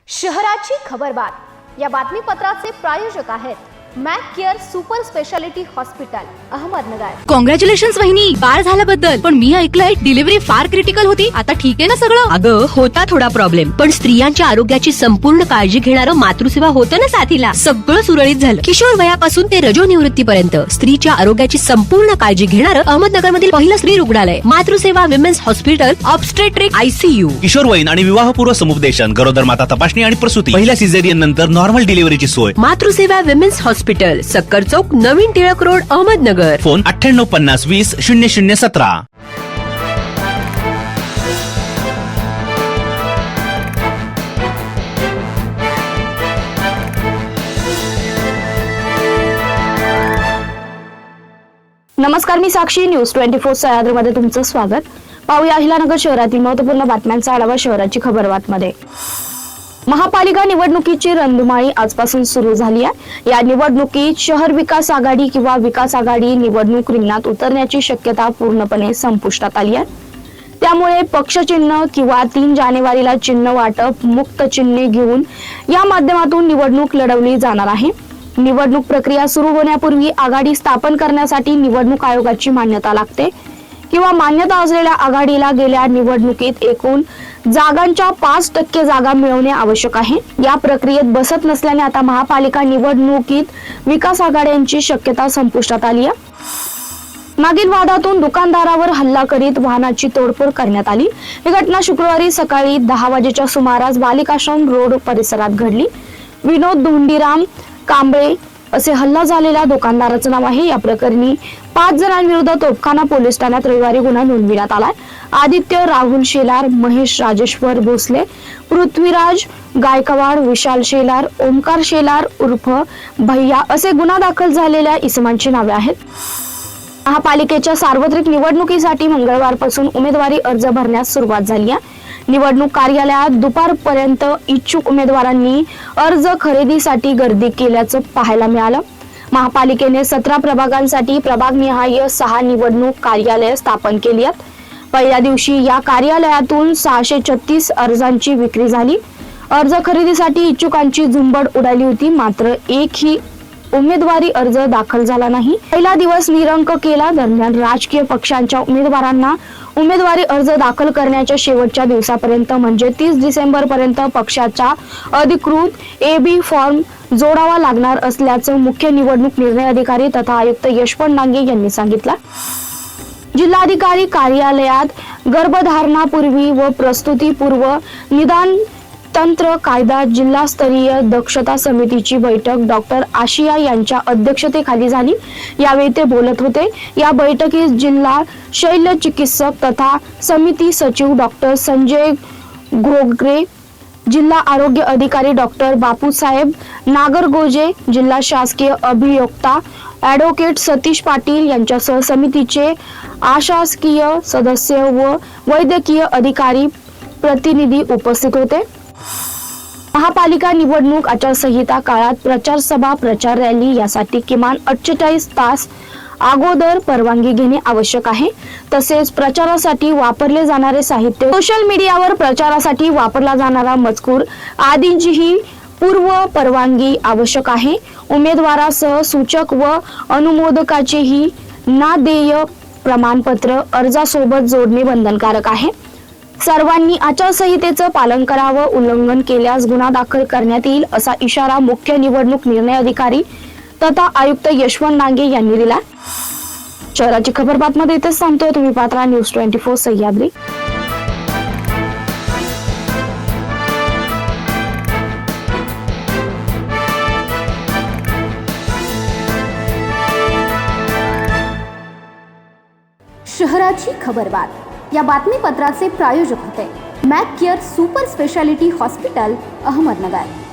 शहराची खबरबात या बातमीपत्राचे प्रायोजक आहेत Mac care super speciality hospital Ahmednagar. Congratulations वहिनी, बाळ झाल्याबद्दल। पण मी ऐकलंय डिलिव्हरी फार क्रिटिकल होती। आता ठीक आहे ना सगळं? अगं होता थोडा प्रॉब्लेम, पण स्त्रियांच्या आरोग्याची संपूर्ण काळजी घेणारं मातृसेवा होतं ना साथीला। सगळं सुरळीत झालं। किशोर वयापासून ते रजोनिवृत्तीपर्यंत स्त्रीच्या आरोग्याची संपूर्ण काळजी घेणारं अहमदनगर मधील पहिलं स्त्री रुग्णालय Matruseva women's hospital obstetric ICU। किशोरवयीन आणि विवाहपूर्व समुपदेशन, गरोदर माता तपासणी आणि प्रसूती, पहिल्या सिझेरियन नंतर नॉर्मल डिलिव्हरीची सोय। मातृसेवा विमेन्स हॉस्पिटल, सक्कर चौक, नवीन टिळक रोड, अहमदनगर। फोन 9850200017। नमस्कार, मी साक्षी, न्यूज 24 सह्याद्रीमध्ये तुमचं स्वागत। पाहूया अहिलानगर शहरातील महत्त्वपूर्ण बातम्यांचा आढावा शहराची खबरबातमध्ये। महापालिका निवडणुकीची रणधुमाळी आजपासून सुरू झाली आहे। या निवडणुकीत शहर विकास आघाडी किंवा विकास आघाडी निवडणूक रिंगणात उतरण्याची शक्यता पूर्णपणे संपुष्टात आली आहे। त्यामुळे पक्षचिन्ह किंवा 3 जानेवारीला चिन्ह वाटप, मुक्त चिन्हे घेऊन या माध्यमातून निवडणूक लढवली जाणार आहे। निवडणूक प्रक्रिया सुरू होण्यापूर्वी आघाडी स्थापन करण्यासाठी निवडणूक आयोगाची मान्यता लागते किंवा मान्यता असलेल्या आघाडीला गेल्या निवडणुकीत एकूण जागांच्या 5% जागा मिळवणे आवश्यक आहे। या प्रक्रियेत बसत नसल्याने आता महापालिका निवडणुकीत विकास आघाड्यांची शक्यता संपुष्टात आली आहे। मागील वादातून दुकानदारावर हल्ला करीत वाहनाची तोडफोड करण्यात आली। ही घटना शुक्रवारी सकाळी 10 वाजेच्या सुमारास बालिकाश्रम रोड परिसरात घडली। विनोद धोंडीराम कांबळे असे हल्ला झालेल्या दुकानदाराचं नाव आहे। या प्रकरणी 5 जणांविरुद्ध तोपखाना पोलीस ठाण्यात रविवारी गुन्हा नोंदविण्यात आलाय। आदित्य राहुल शेलार, महेश राजेश्वर भोसले, पृथ्वीराज गायकवाड, विशाल शेलार, ओमकार शेलार उर्फ भैया असे गुन्हा दाखल झालेल्या इसमांची नावे आहेत। महापालिकेच्या सार्वत्रिक निवडणुकीसाठी मंगळवारपासून उमेदवारी अर्ज भरण्यास सुरुवात झाली आहे। निवडणूक कार्यालयात दुपारपर्यंत इच्छुक उमेदवारांनी अर्ज खरेदीसाठी गर्दी केल्याचं पाहायला मिळालं। महापालिकेने 17 प्रभागांसाठी प्रभागनिहाय 6 निवडणूक कार्यालये स्थापन केली आहेत। पहिल्या दिवशी या कार्यालयातून 636 अर्जांची विक्री झाली। अर्ज खरेदीसाठी इच्छुकांची झुंबड उडाली होती, मात्र एकही उमेदवारी अर्ज दाखल झाला नाही। पहिला दिवस निरंक केला। दरम्यान राजकीय पक्षांच्या उमेदवारांना उमेदवारी अर्ज दाखल करण्याच्या शेवटच्या दिवसापर्यंत म्हणजे 30 डिसेंबर पर्यंत पक्षाचा अधिकृत AB फॉर्म जोडावा लागणार असल्याचं मुख्य निवडणूक निर्णय अधिकारी तथा आयुक्त यशवंत डांगे यांनी सांगितलं। जिल्हाधिकारी कार्यालयात गर्भधारणापूर्वी व प्रस्तुतीपूर्व निदान तंत्र कायदा जिल्हास्तरीय दक्षता समितीची बैठक डॉक्टर आशिया यांच्या अध्यक्षतेखाली झाली। यावेळी ते बोलत होते। या बैठकीत जिल्हा शल्य चिकित्सक तथा समिती सचिव डॉक्टर संजय घोगरे, जिल्हा आरोग्य अधिकारी डॉक्टर बापूसाहेब नागरगोजे, जिल्हा शासकीय अभियोक्ता ॲडव्होकेट सतीश पाटील यांच्यासह समितीचे अशासकीय सदस्य व वैद्यकीय अधिकारी प्रतिनिधी उपस्थित होते। महापालिका निवडणूक आचारसंहिता काळात प्रचार सभा, प्रचार रॅली यासाठी किमान 48 तास अगोदर परवानगी घेणे आवश्यक आहे। तसेच प्रचारासाठी वापरले जाणारे साहित्य, सोशल मीडियावर प्रचारासाठी वापरला जाणारा मजकूर आदींचीही पूर्व परवानगी आवश्यक आहे। उमेदवारासह सूचक व अनुमोदकाचेही नादेय प्रमाणपत्र अर्जासोबत जोडणे बंधनकारक आहे। सर्वांनी आचारसंहितेचं पालन करावं, उल्लंघन केल्यास गुन्हा दाखल करण्यात येईल असा इशारा मुख्य निवडणूक निर्णय अधिकारी तथा आयुक्त यशवंत डांगे यांनी दिला। शहराची खबरबातमध्ये इथेच थांबतोय। तुम्ही पाहता न्यूज 24 सह्याद्री। शहराची खबरबात या बातमीपत्राचे प्रायोजक होते Mac care super speciality hospital Ahmednagar.